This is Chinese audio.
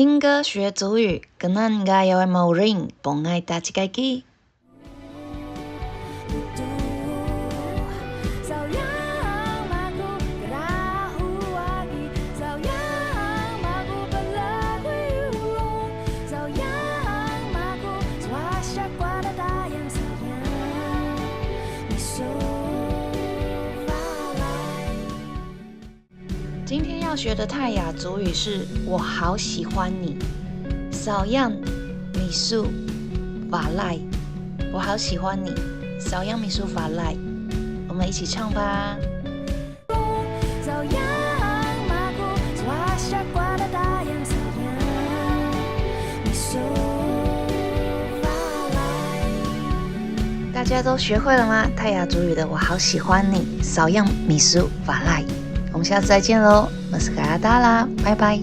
听歌学族语，跟咱家有的某人帮爱打起家己。今天要学的泰雅族语是我好喜欢你 Sayang Misu Valai 我好喜欢你 Sayang Misu Valai 我们一起唱吧。大家都学会了吗？泰雅族语的我好喜欢你 Sayang Misu Valai我们下次再见喽，我是嘎达啦，拜拜。